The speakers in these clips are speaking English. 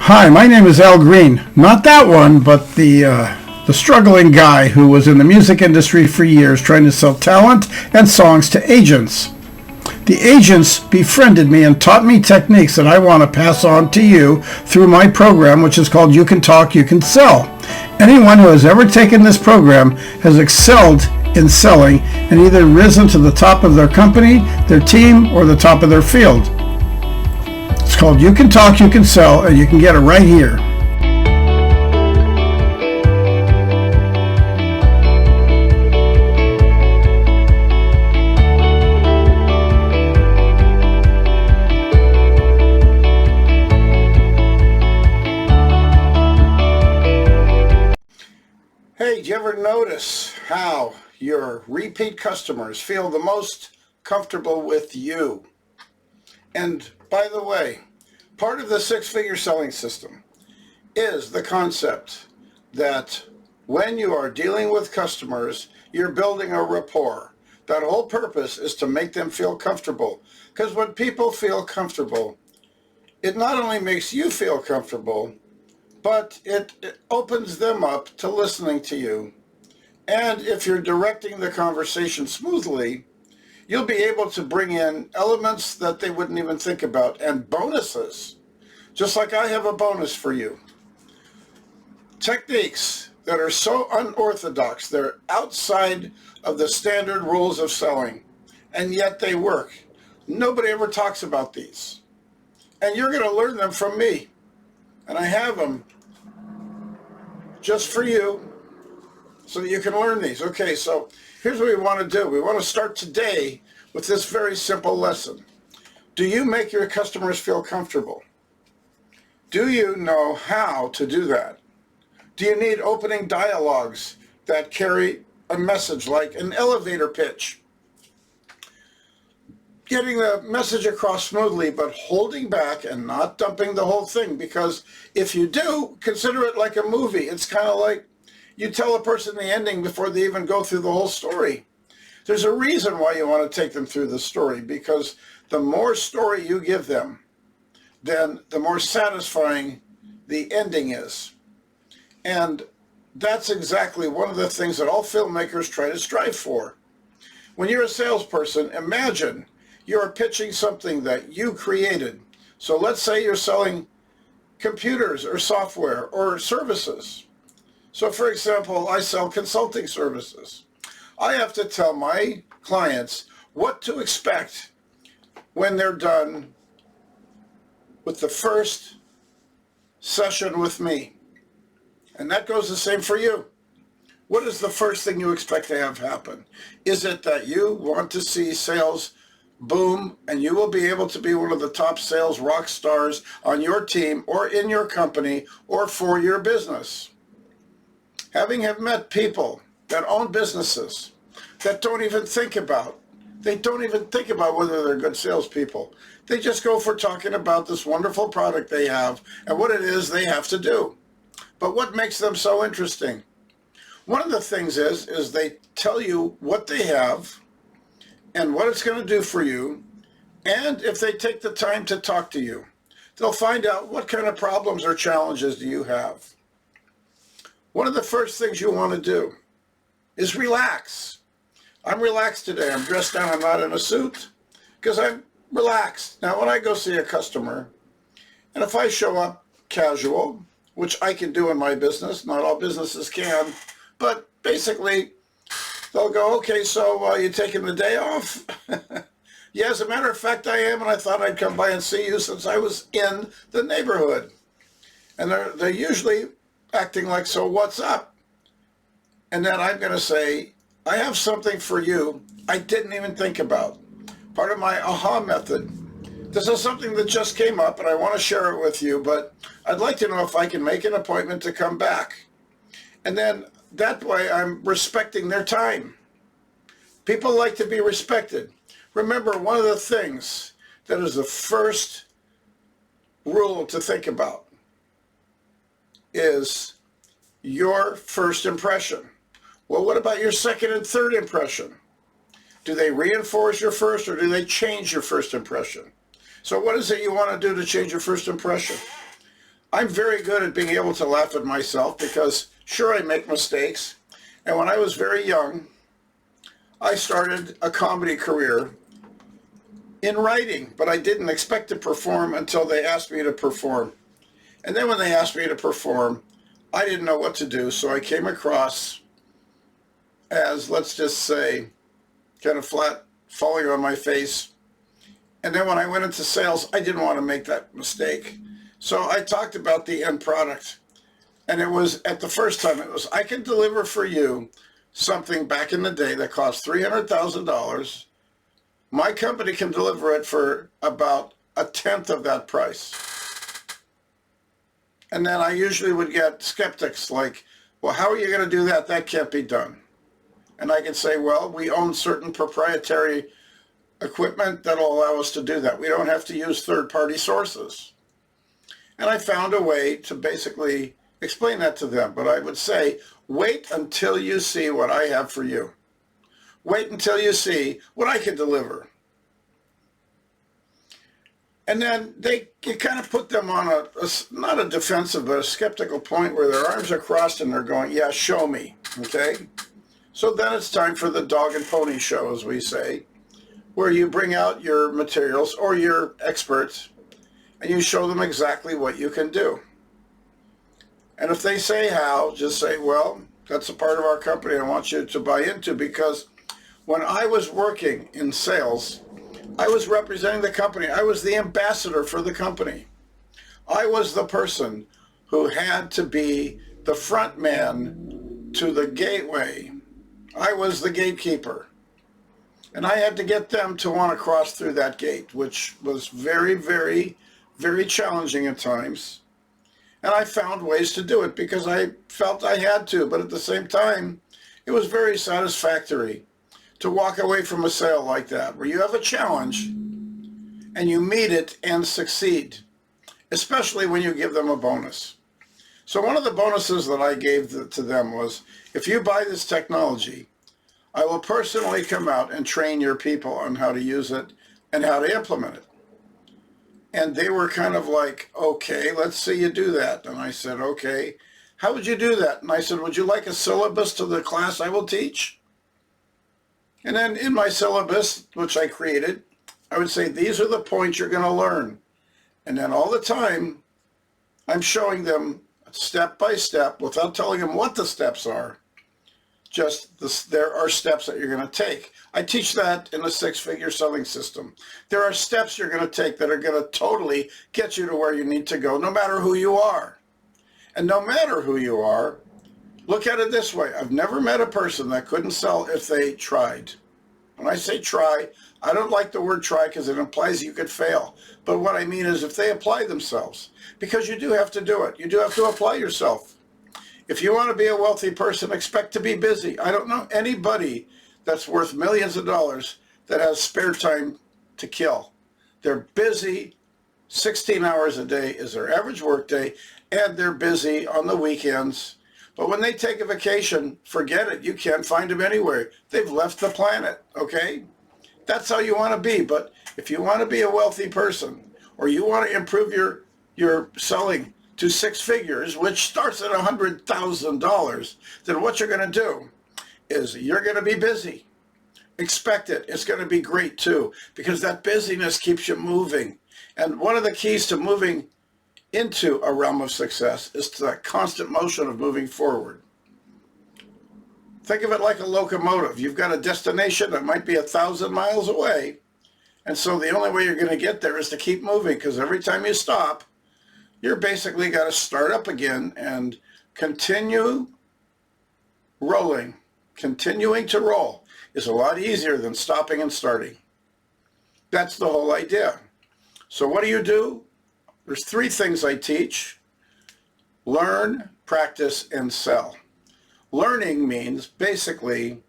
Hi, my name is Al Green. Not that one, but the struggling guy who was in the music industry for years trying to sell talent and songs to agents. The agents befriended me and taught me techniques that I want to pass on to you through my program, which is called You Can Talk, You Can Sell. Anyone who has ever taken this program has excelled in selling and either risen to the top of their company, their team, or the top of their field. It's called You Can Talk, You Can Sell, and you can get it right here. Hey, do you ever notice how your repeat customers feel the most comfortable with you? And by the way, part of the six-figure selling system is the concept that when you are dealing with customers, you're building a rapport. That whole purpose is to make them feel comfortable. Because when people feel comfortable, it not only makes you feel comfortable, but it opens them up to listening to you. And if you're directing the conversation smoothly, you'll be able to bring in elements that they wouldn't even think about and bonuses. Just like I have a bonus for you. Techniques that are so unorthodox, they're outside of the standard rules of selling, and yet they work. Nobody ever talks about these. And you're going to learn them from me. And I have them just for you so that you can learn these. Okay, so here's what we want to do. We want to start today with this very simple lesson. Do you make your customers feel comfortable? Do you know how to do that? Do you need opening dialogues that carry a message like an elevator pitch? Getting the message across smoothly, but holding back and not dumping the whole thing, because if you do, consider it like a movie. It's kind of like you tell a person the ending before they even go through the whole story. There's a reason why you want to take them through the story, because the more story you give them, then the more satisfying the ending is. And that's exactly one of the things that all filmmakers try to strive for. When you're a salesperson, imagine you're pitching something that you created. So let's say you're selling computers or software or services. So for example, I sell consulting services. I have to tell my clients what to expect when they're done with the first session with me. And that goes the same for you. What is the first thing you expect to have happen? Is it that you want to see sales boom and you will be able to be one of the top sales rock stars on your team or in your company or for your business? Having have met people that own businesses that don't even think about whether they're good salespeople. They just go for talking about this wonderful product they have and what it is they have to do. But what makes them so interesting? One of the things is they tell you what they have and what it's going to do for you. And if they take the time to talk to you, they'll find out what kind of problems or challenges do you have. One of the first things you want to do is relax. I'm relaxed today. I'm dressed down. I'm not in a suit because I'm relaxed. Now, when I go see a customer, and if I show up casual, which I can do in my business, not all businesses can, but basically they'll go, okay, so you taking the day off? Yeah, as a matter of fact, I am, and I thought I'd come by and see you since I was in the neighborhood. And they're usually acting like, so what's up? And then I'm going to say, I have something for you I didn't even think about. Part of my aha method. This is something that just came up and I want to share it with you, but I'd like to know if I can make an appointment to come back. And then that way I'm respecting their time. People like to be respected. Remember, one of the things that is the first rule to think about is your first impression. Well, what about your second and third impression? Do they reinforce your first or do they change your first impression? So what is it you want to do to change your first impression? I'm very good at being able to laugh at myself because sure, I make mistakes. And when I was very young, I started a comedy career in writing, but I didn't expect to perform until they asked me to perform. And then when they asked me to perform, I didn't know what to do, so I came across as, let's just say, kind of flat, falling on my face. And then when I went into sales, I didn't want to make that mistake. So I talked about the end product. And it was, at the first time, it was, I can deliver for you something back in the day that cost $300,000. My company can deliver it for about a tenth of that price. And then I usually would get skeptics like, well, how are you going to do that? That can't be done. And I can say, well, we own certain proprietary equipment that'll allow us to do that. We don't have to use third-party sources. And I found a way to basically explain that to them. But I would say, wait until you see what I have for you. Wait until you see what I can deliver. And then you kind of put them on not a defensive, but a skeptical point where their arms are crossed and they're going, yeah, show me, okay? So then it's time for the dog and pony show, as we say, where you bring out your materials or your experts and you show them exactly what you can do. And if they say how, just say, well, that's a part of our company I want you to buy into, because when I was working in sales, I was representing the company. I was the ambassador for the company. I was the person who had to be the front man to the gateway. I was the gatekeeper. And I had to get them to want to cross through that gate, which was very, very, very challenging at times. And I found ways to do it because I felt I had to. But at the same time, it was very satisfactory to walk away from a sale like that, where you have a challenge and you meet it and succeed, especially when you give them a bonus. So one of the bonuses that I gave to them was, if you buy this technology, I will personally come out and train your people on how to use it and how to implement it. And they were kind of like, okay, let's see you do that. And I said, okay, how would you do that? And I said, would you like a syllabus to the class I will teach? And then in my syllabus, which I created, I would say, these are the points you're going to learn. And then all the time, I'm showing them step by step, without telling them what the steps are. Just there are steps that you're going to take. I teach that in a six-figure selling system. There are steps you're going to take that are going to totally get you to where you need to go, no matter who you are. And no matter who you are, look at it this way. I've never met a person that couldn't sell if they tried. When I say try, I don't like the word try because it implies you could fail. But what I mean is if they apply themselves, because you do have to do it. You do have to apply yourself. If you want to be a wealthy person, expect to be busy. I don't know anybody that's worth millions of dollars that has spare time to kill. They're busy. 16 hours a day is their average work day, and they're busy on the weekends. But when they take a vacation, forget it. You can't find them anywhere. They've left the planet, okay? That's how you want to be. But if you want to be a wealthy person, or you want to improve your selling to six figures, which starts at $100,000, then what you're going to do is you're going to be busy. Expect it. It's going to be great too, because that busyness keeps you moving. And one of the keys to moving into a realm of success is that constant motion of moving forward. Think of it like a locomotive. You've got a destination that might be 1,000 miles away. And so the only way you're going to get there is to keep moving, because every time you stop, you're basically got to start up again and continue rolling. Continuing to roll is a lot easier than stopping and starting. That's the whole idea. So what do? There's three things I teach: learn, practice, and sell. Learning means basically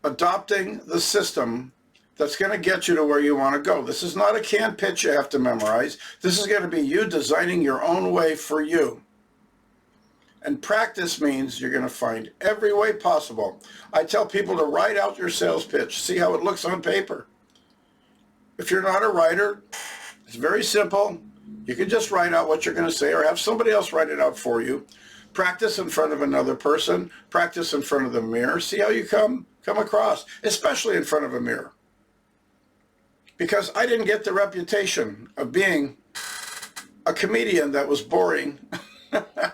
adopting the system that's going to get you to where you want to go. This is not a canned pitch you have to memorize. This is going to be you designing your own way for you. And practice means you're going to find every way possible. I tell people to write out your sales pitch, see how it looks on paper. If you're not a writer, it's very simple. You can just write out what you're going to say or have somebody else write it out for you. Practice in front of another person. Practice in front of the mirror. See how you come across, especially in front of a mirror. Because I didn't get the reputation of being a comedian that was boring,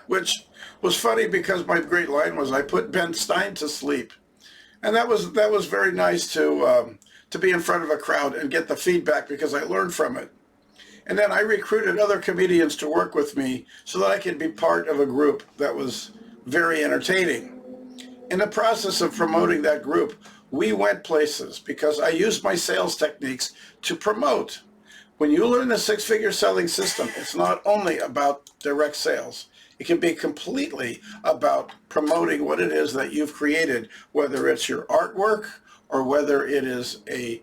which was funny because my great line was, I put Ben Stein to sleep. And that was very nice to be in front of a crowd and get the feedback because I learned from it. And then I recruited other comedians to work with me so that I could be part of a group that was very entertaining. In the process of promoting that group, we went places because I used my sales techniques to promote. When you learn the six-figure selling system, it's not only about direct sales. It can be completely about promoting what it is that you've created, whether it's your artwork or whether it is a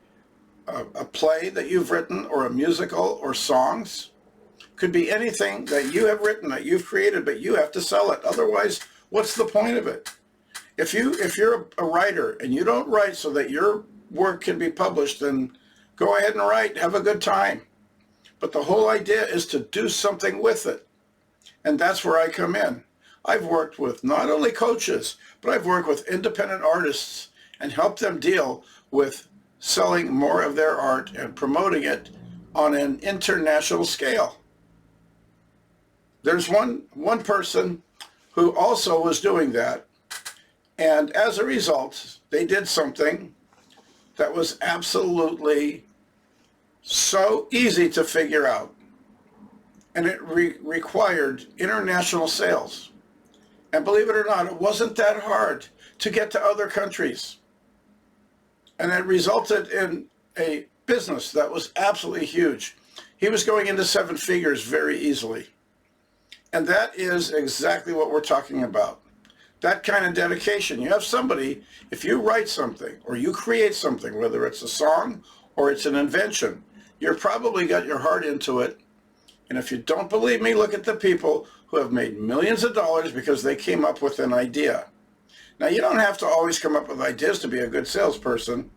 play that you've written or a musical or songs. Could be anything that you have written, that you've created, but you have to sell it. Otherwise, what's the point of it? If you're a writer and you don't write so that your work can be published, then go ahead and write, have a good time. But the whole idea is to do something with it. And that's where I come in. I've worked with not only coaches, but I've worked with independent artists and helped them deal with selling more of their art and promoting it on an international scale. There's one person who also was doing that, and as a result, they did something that was absolutely so easy to figure out, and it required international sales. And believe it or not, it wasn't that hard to get to other countries. And it resulted in a business that was absolutely huge. He was going into seven figures very easily. And that is exactly what we're talking about. That kind of dedication. You have somebody, if you write something or you create something, whether it's a song or it's an invention, you've probably got your heart into it. And if you don't believe me, look at the people who have made millions of dollars because they came up with an idea. Now, you don't have to always come up with ideas to be a good salesperson.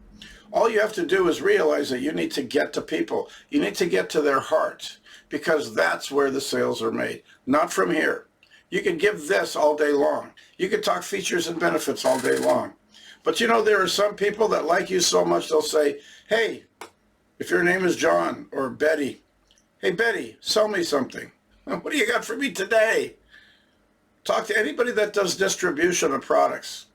All you have to do is realize that you need to get to people. You need to get to their heart because that's where the sales are made, not from here. You can give this all day long. You can talk features and benefits all day long. But you know, there are some people that like you so much, they'll say, hey, if your name is John or Betty, hey, Betty, sell me something. What do you got for me today? Talk to anybody that does distribution of products.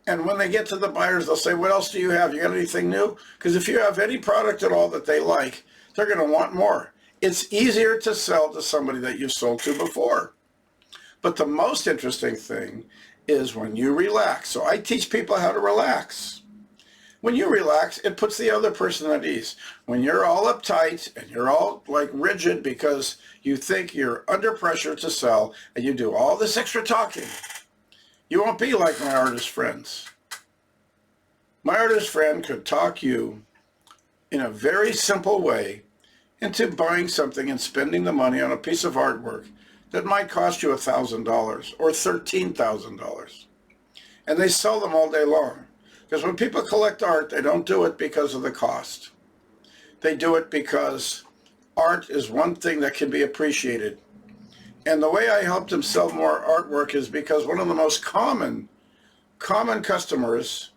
And when they get to the buyers, they'll say, what else do you have? You got anything new? Because if you have any product at all that they like, they're going to want more. It's easier to sell to somebody that you've sold to before. But the most interesting thing is when you relax. So I teach people how to relax. When you relax, it puts the other person at ease. When you're all uptight and you're all like rigid because you think you're under pressure to sell and you do all this extra talking, you won't be like my artist friends. My artist friend could talk you in a very simple way into buying something and spending the money on a piece of artwork that might cost you $1,000 or $13,000. And they sell them all day long. Because when people collect art, they don't do it because of the cost. They do it because art is one thing that can be appreciated. And the way I helped them sell more artwork is because one of the most common customers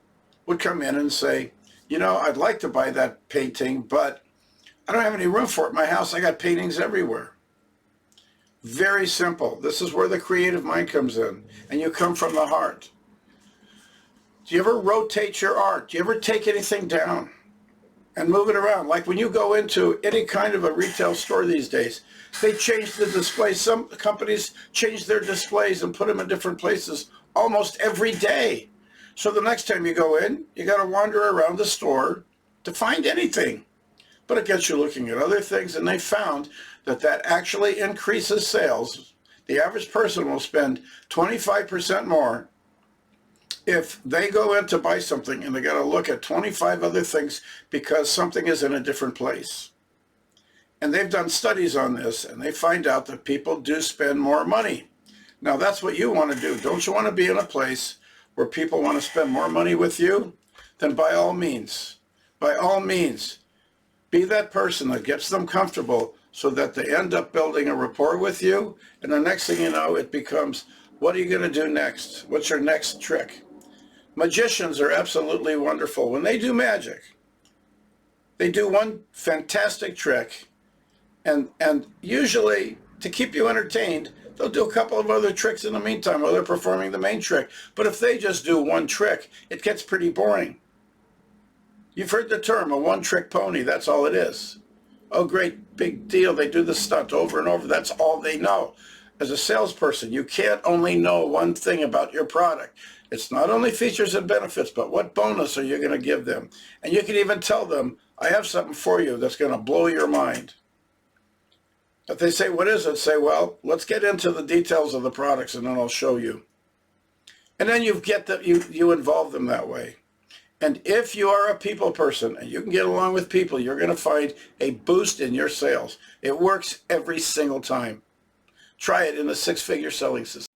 would come in and say, you know, I'd like to buy that painting, but I don't have any room for it in my house. I got paintings everywhere. Very simple. This is where the creative mind comes in, and you come from the heart. Do you ever rotate your art? Do you ever take anything down and move it around? Like when you go into any kind of a retail store these days, they change the display. Some companies change their displays and put them in different places almost every day. So the next time you go in, you got to wander around the store to find anything. But it gets you looking at other things, and they found that that actually increases sales. The average person will spend 25% more if they go in to buy something and they got to look at 25 other things because something is in a different place. And they've done studies on this, and they find out that people do spend more money. Now, that's what you want to do. Don't you want to be in a place where people want to spend more money with you? Then by all means, be that person that gets them comfortable so that they end up building a rapport with you. And the next thing you know, it becomes, what are you going to do next? What's your next trick? Magicians are absolutely wonderful. When they do magic, they do one fantastic trick, and usually to keep you entertained, they'll do a couple of other tricks in the meantime while they're performing the main trick. But if they just do one trick, it gets pretty boring. You've heard the term, a one-trick pony. That's all it is. Oh, great big deal. They do the stunt over and over. That's all they know. As a salesperson, you can't only know one thing about your product. It's not only features and benefits, but what bonus are you going to give them? And you can even tell them, I have something for you that's going to blow your mind. If they say, what is it? Say, well, let's get into the details of the products and then I'll show you. And then you involve them that way. And if you are a people person and you can get along with people, you're going to find a boost in your sales. It works every single time. Try it in a 6-figure selling system.